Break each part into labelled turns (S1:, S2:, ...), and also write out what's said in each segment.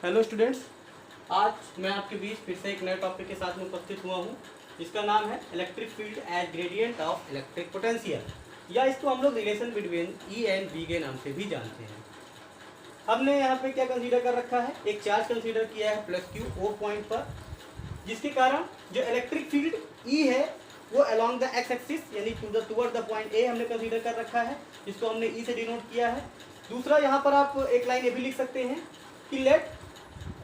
S1: Hello students, आज मैं आपके बीच फिर से एक नए टॉपिक के साथ में उपस्थित हुआ हूँ जिसका नाम है electric field as gradient of electric potential, या इसको हम लोग relation between E and B के नाम से भी जानते हैं। हमने यहाँ पे क्या कंसीडर कर रखा है, एक चार्ज कंसीडर किया है प्लस क्यू ओ पॉइंट पर, जिसके कारण जो इलेक्ट्रिक फील्ड ई है वो अलॉन्ग द एक्स एक्सिस यानी टुवर्ड द पॉइंट ए हमने कंसीडर कर रखा है, जिसको हमने ई से डिनोट किया है। दूसरा यहाँ पर आप एक लाइन ये भी लिख सकते हैं कि लेट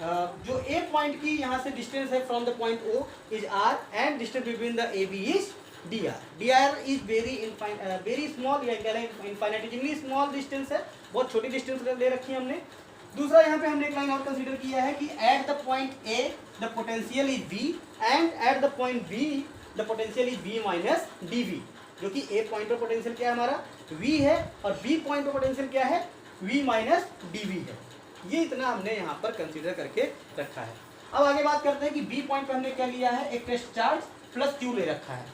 S1: जो ए पॉइंट की यहाँ से डिस्टेंस है from the point O is R and distance between the A B is D R. D R is very small या इनफाइनाइटेशनली स्मॉल डिस्टेंस है, बहुत छोटी डिस्टेंस ले रखी है हमने। दूसरा यहाँ पे हमने एक लाइन और कंसीडर किया है कि at the point A the potential is V and at the point B the potential is V minus D V, जो कि ए पॉइंट पर पोटेंशियल क्या है हमारा v है और b पॉइंट पर पोटेंशियल क्या है v माइनस डी वी है। ये इतना हमने यहाँ पर कंसीडर करके रखा है। अब आगे बात करते हैं कि b पॉइंट पर हमने क्या लिया है, एक टेस्ट चार्ज प्लस q ले रखा है,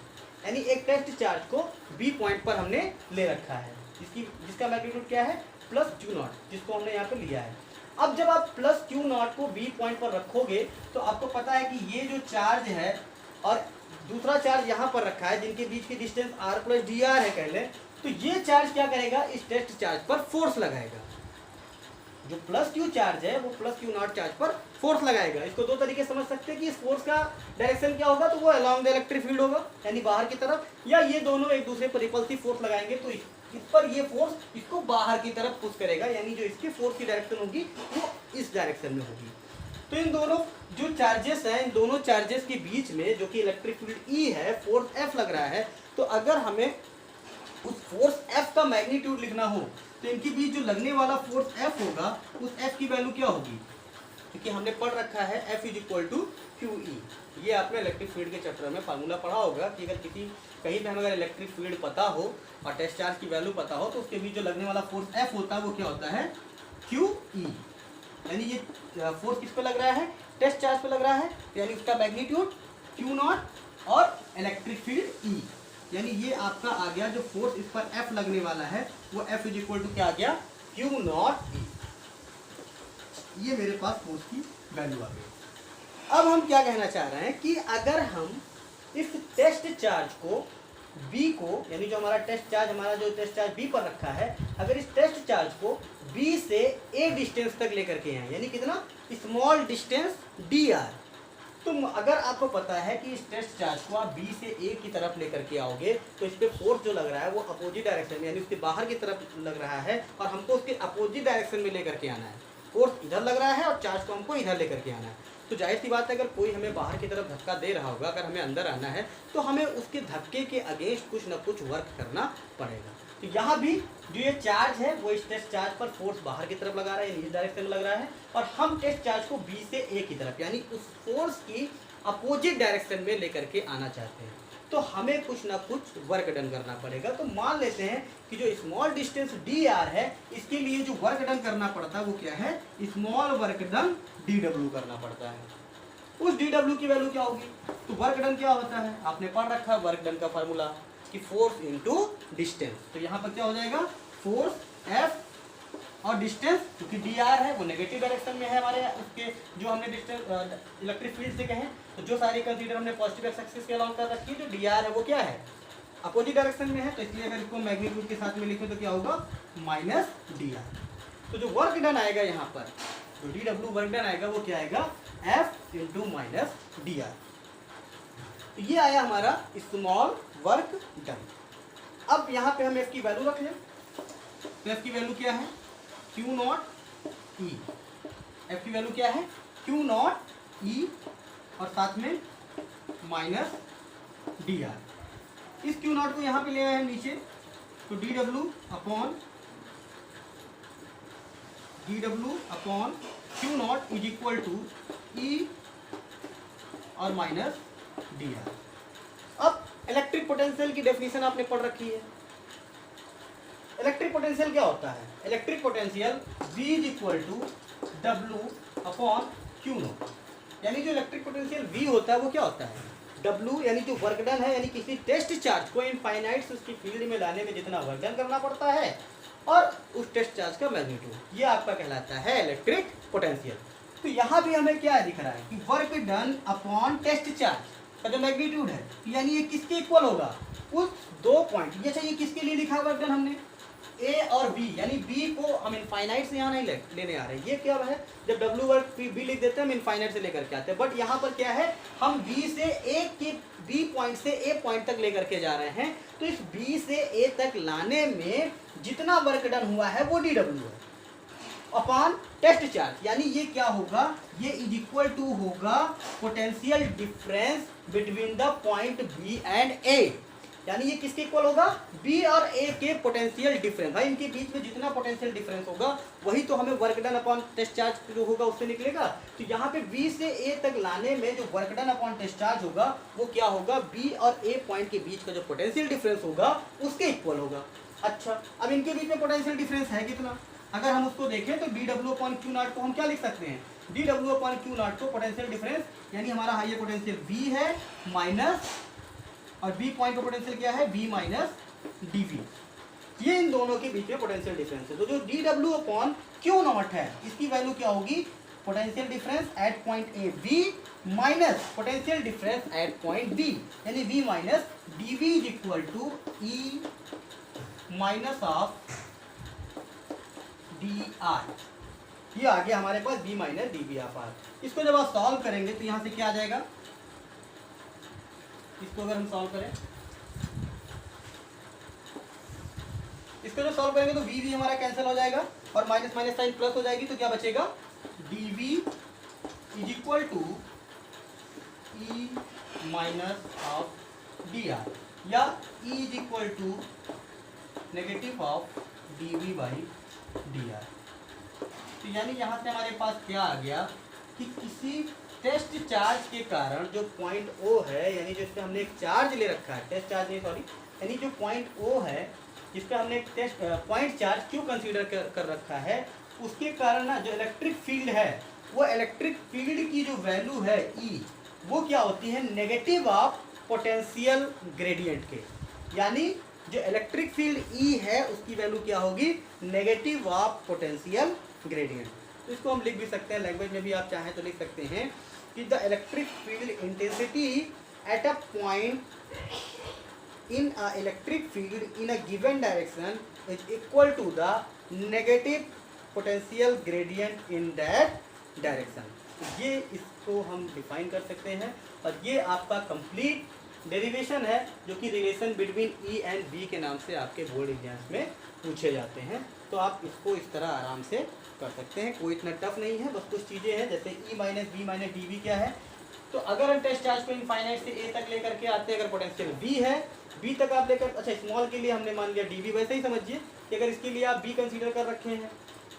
S1: यानी एक टेस्ट चार्ज को b पॉइंट पर हमने ले रखा है जिसका मैग्नीट्यूड क्या है प्लस क्यू नॉट, जिसको हमने यहाँ पर लिया है। अब जब आप प्लस क्यू नॉट को b पॉइंट पर रखोगे तो आपको पता है कि ये जो चार्ज है और दूसरा चार्ज यहाँ पर रखा है जिनके बीच की distance r plus D R है कह लें, तो ये चार्ज क्या करेगा, इस टेस्ट चार्ज पर फोर्स लगाएगा। जो प्लस क्यू चार्ज है वो प्लस क्यू नॉट चार्ज पर फोर्स लगाएगा। इसको दो तरीके समझ सकते हैं कि इस फोर्स का डायरेक्शन क्या होगा, तो वो अलॉन्ग द इलेक्ट्रिक फील्ड होगा यानी बाहर की तरफ, या ये दोनों एक दूसरे पर रिपल्सिव फोर्स लगाएंगे तो इस पर ये फोर्स इसको बाहर की तरफ पुश करेगा, यानी जो इसकी फोर्स की डायरेक्शन होगी वो इस डायरेक्शन में होगी। तो इन दोनों जो चार्जेस हैं, इन दोनों चार्जेस के बीच में जो कि इलेक्ट्रिक फील्ड ई है, फोर्स एफ लग रहा है, तो अगर हमें उस फोर्स एफ का मैग्नीट्यूड लिखना हो तो इनके बीच जो लगने वाला फोर्स एफ होगा उस एफ की वैल्यू क्या होगी, क्योंकि हमने पढ़ रखा है F is equal to Q E. ये आपने इलेक्ट्रिक फील्ड के चैप्टर में फार्मूला पढ़ा होगा कि अगर कहीं पे हमें अगर इलेक्ट्रिक फील्ड पता हो और टेस्ट चार्ज की वैल्यू पता हो तो उसके बीच जो लगने वाला फोर्स एफ होता है वो क्या होता है क्यू ई। यानी ये फोर्स किस पे लग रहा है, टेस्ट चार्ज पे लग रहा है, यानी उसका मैग्नीट्यूड क्यू नॉट और इलेक्ट्रिक फील्ड ई, यानी ये आपका आ गया जो फोर्स इस पर एफ लगने वाला है वो एफ इज इक्वल टू क्या आ गया क्यू नॉट ई। ये मेरे पास फोर्स की वैल्यू आ गई। अब हम क्या कहना चाह रहे हैं कि अगर हम इस टेस्ट चार्ज को B को, यानी जो हमारा टेस्ट चार्ज B पर रखा है, अगर इस टेस्ट चार्ज को B से A डिस्टेंस तक लेकर के आए, यानी कितना स्मॉल डिस्टेंस dr, तो अगर आपको पता है कि इस टेस्ट चार्ज को आप B से A की तरफ लेकर के आओगे तो इस पे फोर्स जो लग रहा है वो अपोजिट डायरेक्शन में यानी उसके बाहर की तरफ लग रहा है और हमको उसके अपोजिट डायरेक्शन में लेकर के आना है। फोर्स इधर लग रहा है और चार्ज को हमको इधर लेकर के आना है। तो जाहिर सी बात है अगर कोई हमें बाहर की तरफ धक्का दे रहा होगा, अगर हमें अंदर आना है तो हमें उसके धक्के के अगेंस्ट कुछ ना कुछ वर्क करना पड़ेगा। तो यहाँ भी जो ये चार्ज है वो इस टेस्ट चार्ज पर फोर्स बाहर की तरफ लगा रहा है, इस डायरेक्शन में लग रहा है, और हम टेस्ट चार्ज को B से A की तरफ यानी उस फोर्स की अपोजिट डायरेक्शन में लेकर के आना चाहते हैं, तो हमें कुछ ना कुछ वर्क डन करना पड़ेगा। तो मान लेते हैं कि जो स्मॉल डिस्टेंस dr है इसके लिए जो वर्क डन करना पड़ता है वो क्या है, स्मॉल वर्क डन dw करना पड़ता है। उस dw की वैल्यू क्या होगी, तो वर्क डन क्या होता है आपने पढ़ रखा है वर्क डन का फार्मूला कि फोर्स इनटू डिस्टेंस। तो यहाँ पर क्या हो जाएगा फोर्स f और डिस्टेंस, क्योंकि dr है वो नेगेटिव डायरेक्शन में है हमारे उसके जो हमने डिस्टेंस इलेक्ट्रिक फील्ड से कहें, तो जो सारी कंसीडर हमने पॉजिटिव एक्स एक्सिस के अलॉन्ग कर रखी है, जो dr है वो क्या है अपोजिट डायरेक्शन में है, तो इसलिए अगर इसको मैग्नीट्यूड के साथ में लिखें तो क्या होगा माइनस dr। तो जो वर्क डन आएगा यहाँ पर जो dw वर्क डन आएगा वो क्या आएगा f इंटू माइनस dr। तो ये आया हमारा स्मॉल वर्क डन। अब यहाँ पे हम f की वैल्यू रख लें, तो f की वैल्यू क्या है क्यू नॉट ई। एफ की वैल्यू क्या है क्यू नॉट ई और साथ में माइनस डी आर। इस क्यू नॉट को यहाँ पे ले आए हैं नीचे, तो D W upon Q naught is equal to E और माइनस डी आर। अब इलेक्ट्रिक पोटेंशियल की डेफिनेशन आपने पढ़ रखी है। इलेक्ट्रिक पोटेंशियल क्या होता है, electric potential V is equal to W upon Q naught, यानी जो इलेक्ट्रिक पोटेंशियल V होता है वो क्या होता है W, यानी जो वर्क डन है, यानी किसी टेस्ट चार्ज को इनफाइनाइट उसकी फील्ड में लाने में जितना वर्क डन करना पड़ता है और उस टेस्ट चार्ज का मैग्नीट्यूड, ये आपका कहलाता है इलेक्ट्रिक पोटेंशियल। तो यहाँ भी हमें क्या दिख रहा है कि work done upon test charge का जो मैग्नीट्यूड है, यानी ये किसके इक्वल होगा, उस 2 पॉइंट, ये अच्छा ये किसके लिए लिखा वर्क डन हमने, ए और बी, यानी बी को हम इनफाइनाइट से यहाँ नहीं लेने आ रहे हैं, ये क्या है जब डब्ल्यू वर्क बी लिख देते हैं हम इनफाइनाइट से लेकर के आते हैं, बट यहाँ पर क्या है हम बी से ए के बी पॉइंट से ए पॉइंट तक लेकर के जा रहे हैं, तो इस बी से ए तक लाने में जितना वर्क डन हुआ है वो डी डब्ल्यू है अपॉन टेस्ट चार्ज, यानी ये क्या होगा, ये इज इक्वल टू होगा potential difference between the point B and A, यानी ये किसके इक्वल होगा, बी और ए के पोटेंशियल डिफरेंस, भाई इनके बीच में जितना पोटेंशियल डिफरेंस होगा वही तो हमें work done upon test charge जो होगा उससे निकलेगा। तो यहाँ पे बी से ए तक लाने में जो work done upon test charge होगा वो क्या होगा, बी और ए पॉइंट के बीच का जो पोटेंशियल डिफरेंस होगा उसके इक्वल होगा। अच्छा, अब इनके बीच में पोटेंशियल डिफरेंस है कितना, अगर हम उसको देखें तो D W upon Q naught को हम क्या लिख सकते हैं, D W upon Q naught को पोटेंशियल डिफरेंस, यानी हमारा हाइयर पोटेंशियल बी है माइनस, और बी पॉइंट का पोटेंशियल क्या है, बी माइनस डी वी, ये इन दोनों के बीच में पोटेंशियल डिफरेंस है। तो जो D W upon Q naught है इसकी वैल्यू क्या होगी, potential difference at point A B minus potential difference at point B, यानी V minus D V is equal to E minus of D R, ये आ गया हमारे पास B minus D B of R. इसको जब आप सॉल्व करेंगे तो यहाँ से क्या आ जाएगा, इसको अगर हम सॉल्व करें, इसको जब सॉल्व करेंगे तो वी भी हमारा कैंसिल हो जाएगा और माइनस माइनस साइन प्लस हो जाएगी, तो क्या बचेगा, D V is equal to E minus of D R, या E is equal to negative of D V by D R. तो यानी यहाँ से हमारे पास क्या आ गया कि किसी टेस्ट चार्ज के कारण जो पॉइंट ओ है, यानी जो इसमें हमने एक चार्ज ले रखा है, टेस्ट चार्ज नहीं सॉरी, यानी जो पॉइंट ओ है जिस पर हमने एक टेस्ट पॉइंट चार्ज क्यों कंसीडर कर रखा है, उसके कारण ना जो इलेक्ट्रिक फील्ड है वो इलेक्ट्रिक फील्ड की जो वैल्यू है ई, वो क्या होती है, नेगेटिव ऑफ पोटेंशियल ग्रेडियंट के, यानी जो इलेक्ट्रिक फील्ड ई है उसकी वैल्यू क्या होगी, नेगेटिव ऑफ पोटेंशियल ग्रेडियंट। तो इसको हम लिख भी सकते हैं, लैंग्वेज में भी आप चाहें तो लिख सकते हैं कि the electric field intensity at a point in a electric field in a given direction is equal to the negative potential gradient in that direction। ये इसको हम डिफाइन कर सकते हैं, और ये आपका कंप्लीट डेरिवेशन है जो कि relation between E and B के नाम से आपके बोर्ड एग्जाम्स में पूछे जाते हैं। तो आप इसको इस तरह आराम से कर सकते हैं, कोई इतना टफ नहीं है, बस कुछ चीज़ें हैं जैसे E minus B minus D V क्या है। तो अगर हम टेस्ट चार्ज को इनफाइनाइट से ए तक लेकर के आते हैं, अगर पोटेंशियल बी है, बी तक आप लेकर, अच्छा स्मॉल के लिए हमने मान लिया डी वी, वैसे ही समझिए कि अगर इसके लिए आप बी कंसीडर कर रखे हैं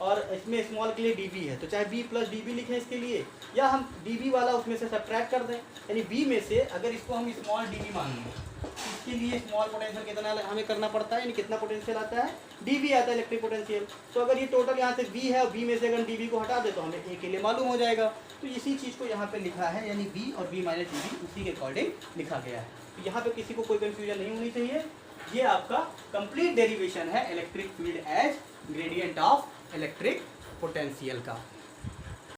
S1: और इसमें स्मॉल के लिए डी बी है, तो चाहे बी प्लस डी बी लिखें इसके लिए, या हम डी बी वाला उसमें से सब्ट्रैक्ट कर दें, यानी बी में से अगर इसको हम स्मॉल डी बी मान लें, इसके लिए स्मॉल पोटेंशियल कितना हमें करना पड़ता है, यानी कितना पोटेंशियल आता है, डी बी आता है इलेक्ट्रिक पोटेंशियल। तो अगर ये टोटल यहाँ से बी है और बी में से अगर डी बी को हटा दे तो हमें ए के लिए मालूम हो जाएगा। तो इसी चीज़ को यहाँ पे लिखा है, यानी बी और बी माइनस डी बी उसी के अकॉर्डिंग लिखा गया है। तो यहाँ पे किसी को कोई कंफ्यूजन नहीं होनी चाहिए। ये आपका कंप्लीट डेरिवेशन है electric field as gradient of electric potential का।